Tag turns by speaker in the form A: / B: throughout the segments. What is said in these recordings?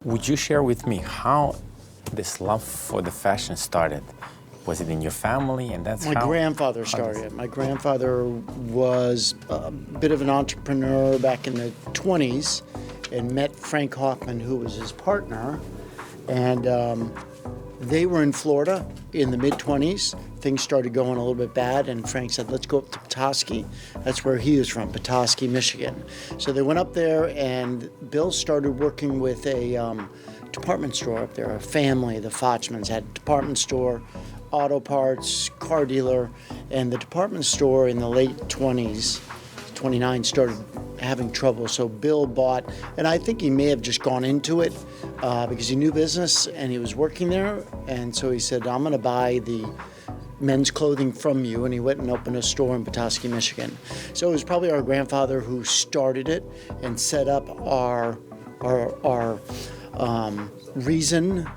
A: Would you share with me how this love for the fashion started? Was it in your family, and that's
B: My grandfather started it. My grandfather was a bit of an entrepreneur back in the 20s and met Frank Hoffman, who was his partner. And they were in Florida in the mid-20s. Things started going a little bit bad, and Frank said, let's go up to Petoskey. That's where he was from, Petoskey, Michigan. So they went up there, and Bill started working with a department store up there, a family. The Fochmans had a department store, auto parts, car dealer, and the department store in the late 20s, 29, started having trouble. So Bill bought, and I think he may have just gone into it because he knew business and he was working there. And so he said, I'm going to buy the men's clothing from you. And he went and opened a store in Petoskey, Michigan. So it was probably our grandfather who started it and set up our reason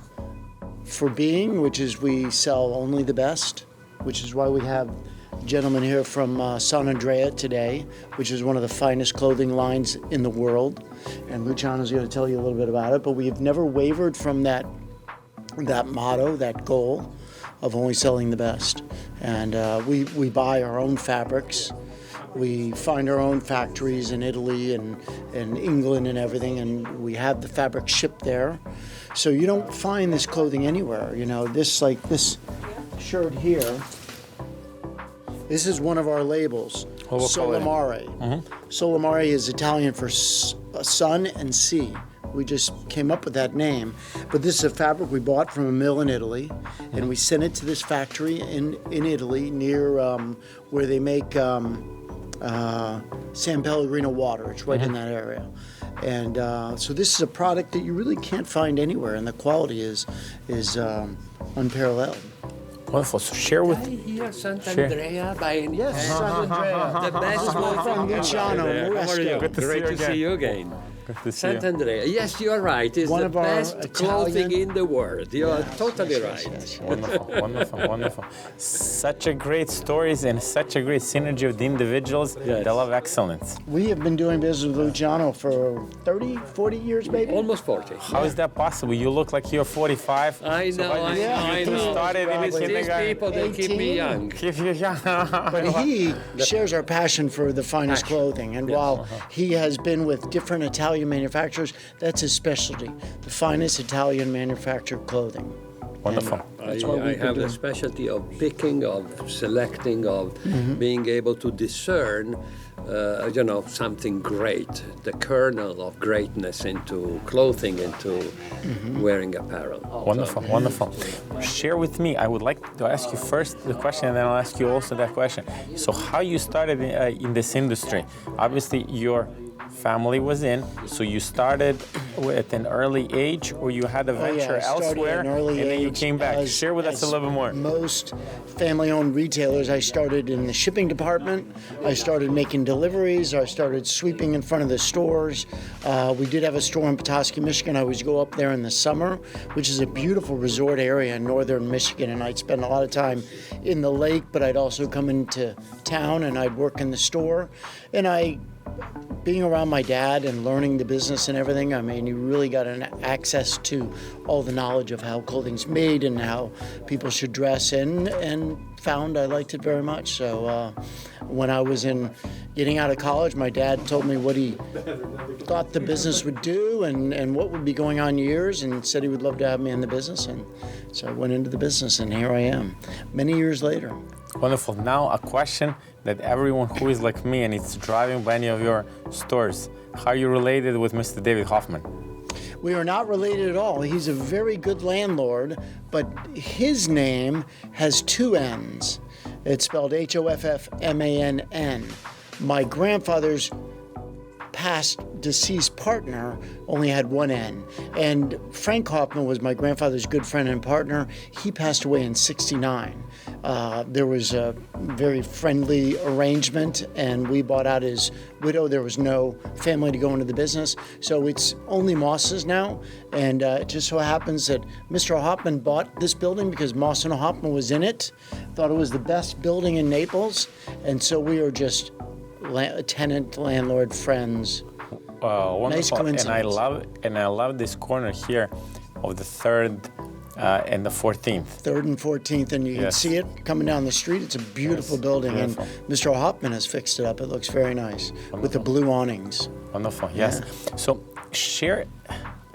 B: for being, which is we sell only the best, which is why we have a gentleman here from San Andrea today, which is one of the finest clothing lines in the world. And Luciano's going to tell you a little bit about it, but we've never wavered from that motto, that goal of only selling the best. And we buy our own fabrics. We find our own factories in Italy and England and everything, and we have the fabric shipped there. So you don't find this clothing anywhere. You know, this shirt here, this is one of our labels, Solimare. Mm-hmm. Solimare is Italian for sun and sea. We just came up with that name. But this is a fabric we bought from a mill in Italy, and we sent it to this factory in Italy near where they make San Pellegrino water. It's right in that area. And so this is a product that you really can't find anywhere, and the quality is unparalleled.
A: Wonderful. So share with
C: Here, Sant'Andrea by any
B: Yes, Sant'Andrea.
C: the best one from
B: Luciano.
C: How are you?
A: Good to see
C: Great
A: you
C: to
A: again.
C: see you again.
A: Good to see you.
C: Sant'Andrea. Yes, you are right. It's
B: One
C: the
B: of our
C: best clothing
B: Italian-
C: in the world. You are totally right.
B: Yes.
A: Wonderful, wonderful, wonderful. Such a great stories and such a great synergy of the individuals
C: Yes.
A: that love excellence.
B: We have been doing business with Luciano for 30, 40 years, maybe?
C: Almost 40.
A: How is that possible? You look like you're 45.
C: I
A: So
C: know,
A: why
C: I
A: you-
C: know, I
A: you
C: know.
A: started in
C: It's these
A: kindergarten.
C: people that keep me
B: 18.
C: young.
A: Keep you young.
B: But he shares our passion for the finest clothing. And while he has been with different Italian manufacturers, that's his specialty, the finest Italian manufactured clothing.
A: Wonderful.
B: That's what
C: I
B: we've been
C: have the
B: doing.
C: specialty of picking, of selecting, of being able to discern, something great, the kernel of greatness into clothing, into wearing apparel.
A: Wonderful, wonderful. Share with me. I would like to ask you first the question, and then I'll ask you also that question. So, how you started in this industry? Obviously, your family was in, so you started at an early age, or you had a venture
B: I started
A: elsewhere,
B: at an early
A: and then you
B: age
A: came back.
B: as-
A: Share with us a
B: as
A: little bit more.
B: Most family-owned retailers, I started in the shipping department. I started making deliveries. I started sweeping in front of the stores. We did have a store in Petoskey, Michigan. I always go up there in the summer, which is a beautiful resort area in northern Michigan, and I'd spend a lot of time in the lake, but I'd also come into town and I'd work in the store. And being around my dad and learning the business and everything, I mean, you really got an access to all the knowledge of how clothing's made and how people should dress, and found I liked it very much. So when I was getting out of college, my dad told me what he thought the business would do and what would be going on years, and said he would love to have me in the business. And so I went into the business, and here I am, many years later.
A: Wonderful. Now a question that everyone who is like me and it's driving by any of your stores. How are you related with Mr. David Hoffman?
B: We are not related at all. He's a very good landlord, but his name has two N's. It's spelled Hoffmann. My grandfather's past deceased partner only had one N. And Frank Hoffman was my grandfather's good friend and partner. He passed away in '69. There was a very friendly arrangement, and we bought out his widow. There was no family to go into the business, so it's only Moss's now. And it just so happens that Mr. Hoffman bought this building because Maus and Hoffman was in it, thought it was the best building in Naples, and so we are just tenant, landlord, friends
A: Wonderful.
B: Nice coincidence.
A: And I love this corner here of the 3rd and the 14th.
B: 3rd and 14th, and you can see it coming down the street. It's a beautiful building,
A: beautiful.
B: and Mr. Hoffman has fixed it up. It looks very nice with the blue awnings.
A: Wonderful, yes. So share,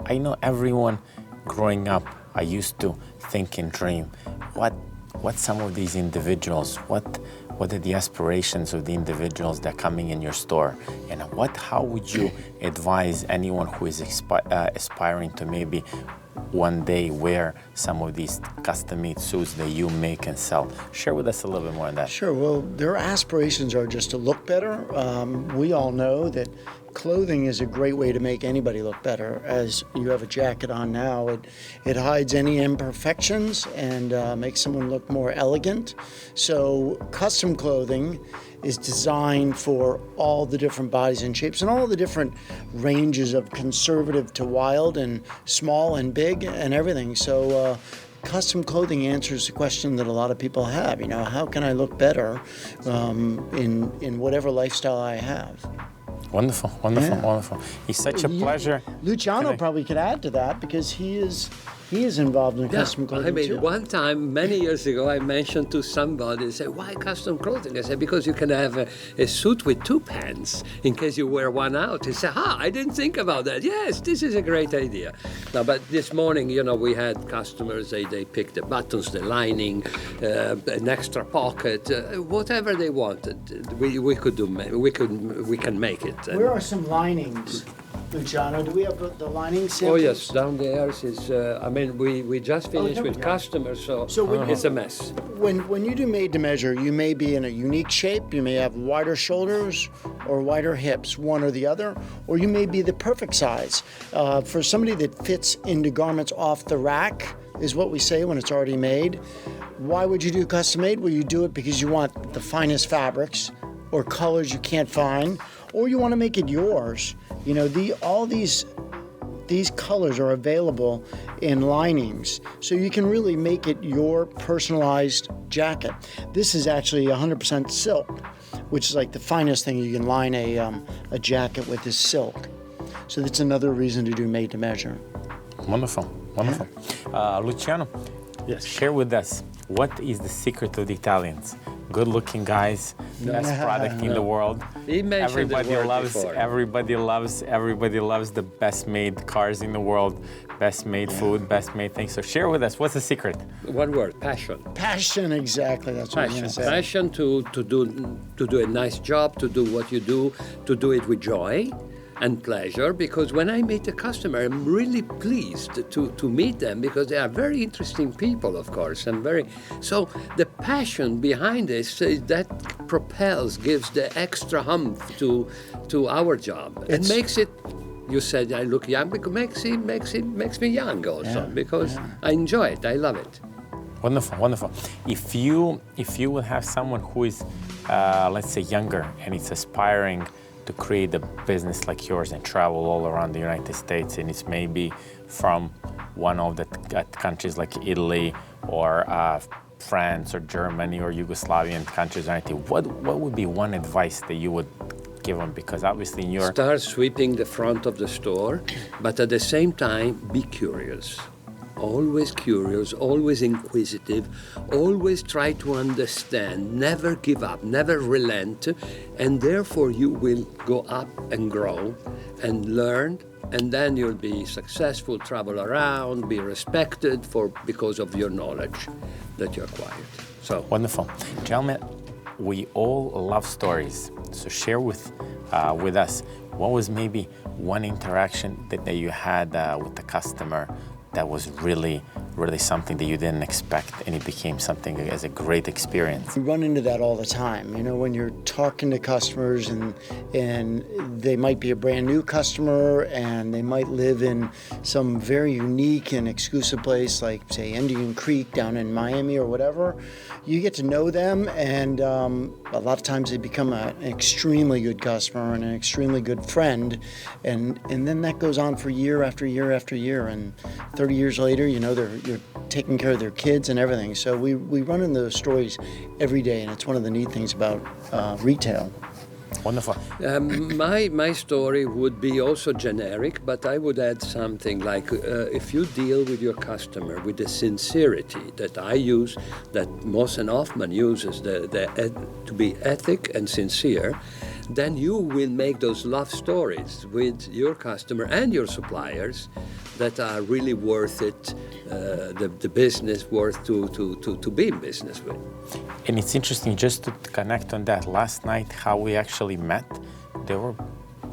A: I know everyone growing up, I used to think and dream, what some of these individuals, what are the aspirations of the individuals that are coming in your store, and how would you advise anyone who is aspiring to maybe one day wear some of these custom-made suits that you make and sell? Share with us a little bit more on that.
B: Sure. Well, their aspirations are just to look better. We all know that clothing is a great way to make anybody look better. As you have a jacket on now, it hides any imperfections and makes someone look more elegant. So custom clothing is designed for all the different bodies and shapes and all the different ranges of conservative to wild and small and big and everything. So custom clothing answers the question that a lot of people have. How can I look better in whatever lifestyle I have?
A: Wonderful. It's such a pleasure.
B: Luciano probably could add to that because he is involved in custom clothing too.
C: One time, many years ago, I mentioned to somebody, said, why custom clothing? I said, because you can have a suit with 2 pants in case you wear one out. He said, I didn't think about that. Yes, this is a great idea. No, but this morning, we had customers, they picked the buttons, the lining, an extra pocket, whatever they wanted. We could do, we can make it.
B: Where are some linings? Luciano, do we have the lining samples?
C: Oh yes, down there is. We just finished with customers, so it's a mess.
B: When you do made to measure, you may be in a unique shape. You may have wider shoulders or wider hips, one or the other, or you may be the perfect size. For somebody that fits into garments off the rack, is what we say when it's already made. Why would you do custom made? Well, you do it because you want the finest fabrics or colors you can't find, or you want to make it yours. All these colors are available in linings, so you can really make it your personalized jacket. This is actually 100% silk, which is like the finest thing you can line a jacket with is silk. So that's another reason to do made to measure.
A: Wonderful. Luciano,
D: yes.
A: Share with us, what is the secret of the Italians? Good-looking guys, best product in the world.
C: He mentioned
A: Everybody loves the best-made cars in the world, best-made food, best-made things. So share with us, what's the secret?
C: One word: passion.
B: Passion, exactly. That's what I'm going to say.
C: Passion to do a nice job, to do what you do, to do it with joy and pleasure, because when I meet a customer, I'm really pleased to meet them because they are very interesting people, of course, so the passion behind this that gives the extra humph to our job. It makes it. You said I look young, because makes me young also, because I enjoy it, I love it.
A: Wonderful. If you would have someone who is, let's say, younger and is aspiring to create a business like yours and travel all around the United States, and it's maybe from one of the countries like Italy or France or Germany or Yugoslavian countries or anything, what would be one advice that you would give them? Because obviously in your...
C: Start sweeping the front of the store, but at the same time, be curious. Always curious, always inquisitive, always try to understand, never give up, never relent, and therefore you will go up and grow and learn, and then you'll be successful, travel around, be respected because of your knowledge that you acquired. So
A: wonderful. Gentlemen, we all love stories, so share with us what was maybe one interaction that you had with the customer that was really something that you didn't expect, and it became something as a great experience.
B: We run into that all the time. When you're talking to customers and they might be a brand new customer and they might live in some very unique and exclusive place like, say, Indian Creek down in Miami or whatever. You get to know them, and a lot of times they become an extremely good customer and an extremely good friend, and then that goes on for year after year after year, and 30 years later, you're taking care of their kids and everything. So we run into those stories every day, and it's one of the neat things about retail.
A: Wonderful.
C: My story would be also generic, but I would add something like if you deal with your customer with the sincerity that I use, that Maus and Hoffman uses, to be ethic and sincere, then you will make those love stories with your customer and your suppliers that are really worth it, the business worth to be in business with.
A: And it's interesting just to connect on that. Last night, how we actually met, there were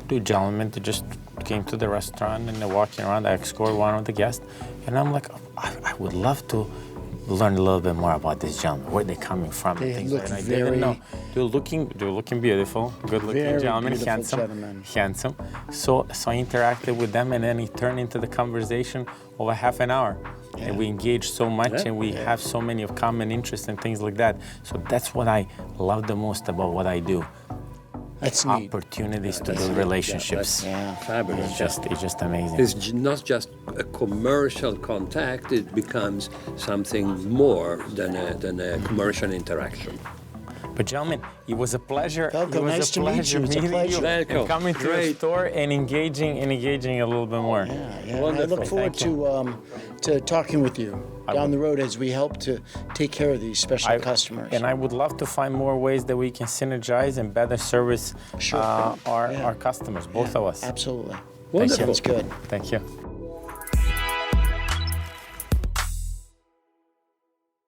A: two gentlemen that just came to the restaurant and they're walking around. I escorted one of the guests, and I'm like, I would love to learn a little bit more about this gentleman, where they're coming from, and things like that. I didn't know. They're looking beautiful, good-looking gentlemen, handsome. So I interacted with them, and then it turned into the conversation over half an hour. Yeah. And we engage so much, and we have so many of common interests and things like that. So that's what I love the most about what I do.
B: That's neat.
A: Opportunities to build relationships.
C: Fabulous.
A: It's just amazing.
C: It's not just a commercial contact, it becomes something more than a commercial interaction.
A: But gentlemen, it was a pleasure.
B: Veljko, nice to meet you. It's a pleasure.
C: Veljko,
A: and coming to the store and engaging a little bit more.
B: Yeah. I look forward to talking with you down the road as we help to take care of these special customers.
A: And I would love to find more ways that we can synergize and better service our customers, both of us.
B: Absolutely.
C: Wonderful.
B: Sounds good.
A: Thank you.